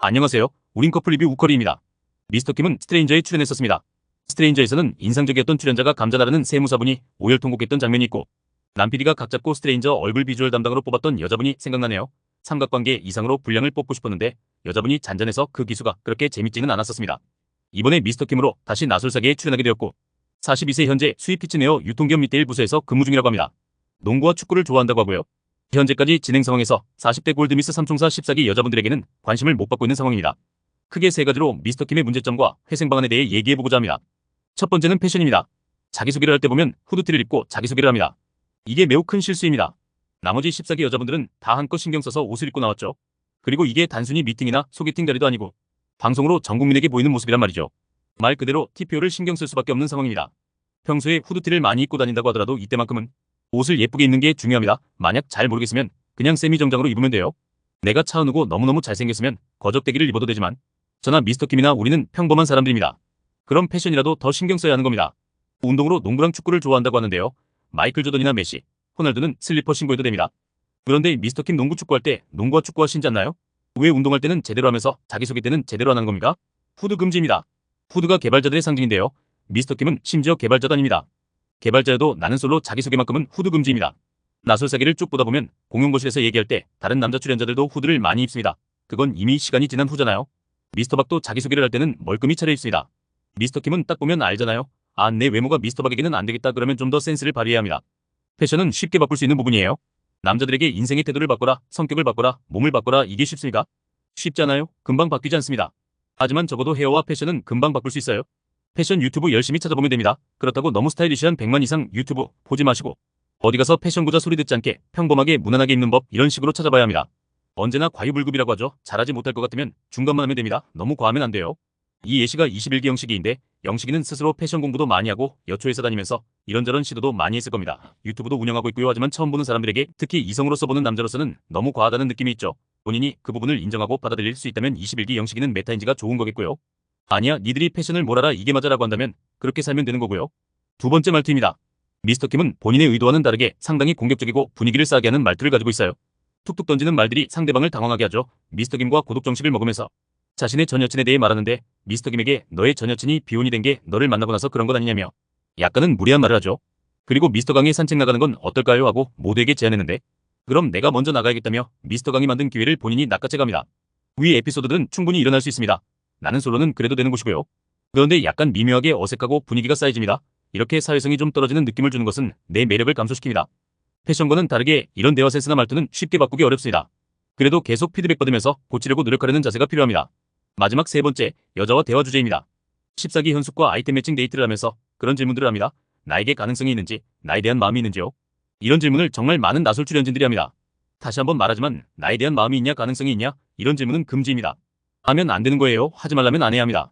안녕하세요. 우린 커플 리뷰 우커리입니다. 미스터킴은 스트레인저에 출연했었습니다. 스트레인저에서는 인상적이었던 출연자가 감자 나르는 세무사분이 오열통곡했던 장면이 있고 남PD가 각 잡고 스트레인저 얼굴 비주얼 담당으로 뽑았던 여자분이 생각나네요. 삼각관계 이상으로 분량을 뽑고 싶었는데 여자분이 잔잔해서 그 기수가 그렇게 재밌지는 않았었습니다. 이번에 미스터킴으로 다시 나솔사계에 출연하게 되었고 42세 현재 수입피츠네어 유통기업 밑대일 부서에서 근무 중이라고 합니다. 농구와 축구를 좋아한다고 하고요. 현재까지 진행 상황에서 40대 골드미스 삼총사 14기 여자분들에게는 관심을 못 받고 있는 상황입니다. 크게 세 가지로 미스터킴의 문제점과 회생 방안에 대해 얘기해보고자 합니다. 첫 번째는 패션입니다. 자기소개를 할 때 보면 후드티를 입고 자기소개를 합니다. 이게 매우 큰 실수입니다. 나머지 14기 여자분들은 다 한껏 신경 써서 옷을 입고 나왔죠. 그리고 이게 단순히 미팅이나 소개팅 자리도 아니고 방송으로 전 국민에게 보이는 모습이란 말이죠. 말 그대로 TPO를 신경 쓸 수밖에 없는 상황입니다. 평소에 후드티를 많이 입고 다닌다고 하더라도 이때만큼은 옷을 예쁘게 입는 게 중요합니다. 만약 잘 모르겠으면 그냥 세미정장으로 입으면 돼요. 내가 차은우고 너무너무 잘생겼으면 거적대기를 입어도 되지만 저나 미스터킴이나 우리는 평범한 사람들입니다. 그럼 패션이라도 더 신경 써야 하는 겁니다. 운동으로 농구랑 축구를 좋아한다고 하는데요. 마이클 조던이나 메시, 호날두는 슬리퍼 신고해도 됩니다. 그런데 미스터킴 농구 축구할 때 농구와 축구와 신지 않나요? 왜 운동할 때는 제대로 하면서 자기소개 때는 제대로 안 하는 겁니까? 후드 금지입니다. 후드가 개발자들의 상징인데요. 미스터킴은 심지어 개발자도 아닙니다. 개발자여도 나는 솔로 자기소개만큼은 후드 금지입니다. 나솔사기를 쭉 보다 보면 공용거실에서 얘기할 때 다른 남자 출연자들도 후드를 많이 입습니다. 그건 이미 시간이 지난 후잖아요. 미스터박도 자기소개를 할 때는 멀끔히 차려입습니다. 미스터킴은 딱 보면 알잖아요. 아, 내 외모가 미스터박에게는 안 되겠다 그러면 좀 더 센스를 발휘해야 합니다. 패션은 쉽게 바꿀 수 있는 부분이에요. 남자들에게 인생의 태도를 바꿔라, 성격을 바꿔라, 몸을 바꿔라 이게 쉽습니까? 쉽지 않아요. 금방 바뀌지 않습니다. 하지만 적어도 헤어와 패션은 금방 바꿀 수 있어요. 패션 유튜브 열심히 찾아보면 됩니다. 그렇다고 너무 스타일리시한 100만 이상 유튜브 보지 마시고 어디 가서 패션 고자 소리 듣지 않게 평범하게 무난하게 입는 법 이런 식으로 찾아봐야 합니다. 언제나 과유불급이라고 하죠. 잘하지 못할 것 같으면 중간만 하면 됩니다. 너무 과하면 안 돼요. 이 예시가 21기 영식이인데 영식이는 스스로 패션 공부도 많이 하고 여초회사 다니면서 이런저런 시도도 많이 했을 겁니다. 유튜브도 운영하고 있고요. 하지만 처음 보는 사람들에게 특히 이성으로서 보는 남자로서는 너무 과하다는 느낌이 있죠. 본인이 그 부분을 인정하고 받아들일 수 있다면 21기 영식이는 메타인지가 좋은 거겠고요. 아니야 니들이 패션을 뭘 알아 이게 맞아라고 한다면 그렇게 살면 되는 거고요. 두 번째 말투입니다. 미스터킴은 본인의 의도와는 다르게 상당히 공격적이고 분위기를 싸게 하는 말투를 가지고 있어요. 툭툭 던지는 말들이 상대방을 당황하게 하죠. 미스터킴과 고독정식을 먹으면서 자신의 전 여친에 대해 말하는데 미스터킴에게 너의 전 여친이 비혼이 된 게 너를 만나고 나서 그런 건 아니냐며 약간은 무리한 말을 하죠. 그리고 미스터강에 산책 나가는 건 어떨까요 하고 모두에게 제안했는데 그럼 내가 먼저 나가야겠다며 미스터강이 만든 기회를 본인이 낚아채갑니다. 위 에피소드들은 충분히 일어날 수 있습니다. 나는 솔로는 그래도 되는 곳이고요. 그런데 약간 미묘하게 어색하고 분위기가 쌓여집니다. 이렇게 사회성이 좀 떨어지는 느낌을 주는 것은 내 매력을 감소시킵니다. 패션과는 다르게 이런 대화 센스나 말투는 쉽게 바꾸기 어렵습니다. 그래도 계속 피드백 받으면서 고치려고 노력하려는 자세가 필요합니다. 마지막 세 번째, 여자와 대화 주제입니다. 14기 현숙과 아이템 매칭 데이트를 하면서 그런 질문들을 합니다. 나에게 가능성이 있는지, 나에 대한 마음이 있는지요? 이런 질문을 정말 많은 나솔 출연진들이 합니다. 다시 한번 말하지만 나에 대한 마음이 있냐 가능성이 있냐 이런 질문은 금지입니다. 하면 안 되는 거예요. 하지 말라면 안 해야 합니다.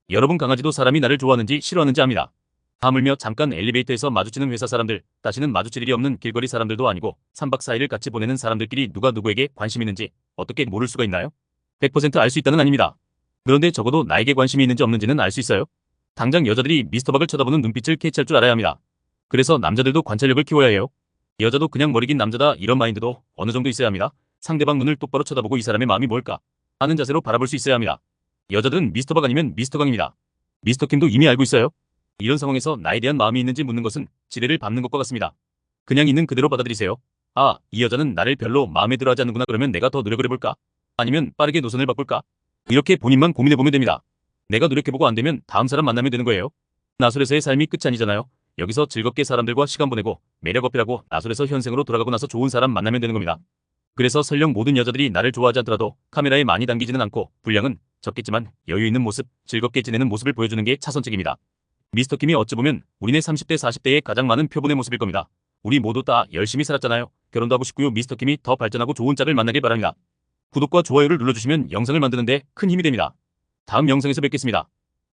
여러분 강아지도 사람이 나를 좋아하는지 싫어하는지 압니다. 하물며 잠깐 엘리베이터에서 마주치는 회사 사람들, 다시는 마주칠 일이 없는 길거리 사람들도 아니고 3박 4일을 같이 보내는 사람들끼리 누가 누구에게 관심 있는지 어떻게 모를 수가 있나요? 100% 알 수 있다는 아닙니다. 그런데 적어도 나에게 관심이 있는지 없는지는 알 수 있어요. 당장 여자들이 미스터박을 쳐다보는 눈빛을 캐치할 줄 알아야 합니다. 그래서 남자들도 관찰력을 키워야 해요. 여자도 그냥 머리 긴 남자다 이런 마인드도 어느 정도 있어야 합니다. 상대방 눈을 똑바로 쳐다보고 이 사람의 마음이 뭘까 하는 자세로 바라볼 수 있어야 합니다. 여자들은 미스터박 아니면 미스터강입니다. 미스터킴도 이미 알고 있어요. 이런 상황에서 나에 대한 마음이 있는지 묻는 것은 지뢰를 밟는 것과 같습니다. 그냥 있는 그대로 받아들이세요. 아, 이 여자는 나를 별로 마음에 들어하지 않는구나 그러면 내가 더 노력을 해볼까? 아니면 빠르게 노선을 바꿀까? 이렇게 본인만 고민해보면 됩니다. 내가 노력해보고 안 되면 다음 사람 만나면 되는 거예요. 나솔에서의 삶이 끝이 아니잖아요. 여기서 즐겁게 사람들과 시간 보내고 매력 어필하고 나솔에서 현생으로 돌아가고 나서 좋은 사람 만나면 되는 겁니다. 그래서 설령 모든 여자들이 나를 좋아하지 않더라도 카메라에 많이 담기지는 않고 분량은 적겠지만 여유 있는 모습, 즐겁게 지내는 모습을 보여주는 게 차선책입니다. 미스터킴이 어찌 보면 우리네 30대 40대의 가장 많은 표본의 모습일 겁니다. 우리 모두 다 열심히 살았잖아요. 결혼도 하고 싶고요. 미스터킴이 더 발전하고 좋은 짝을 만나길 바랍니다. 구독과 좋아요를 눌러주시면 영상을 만드는데 큰 힘이 됩니다. 다음 영상에서 뵙겠습니다.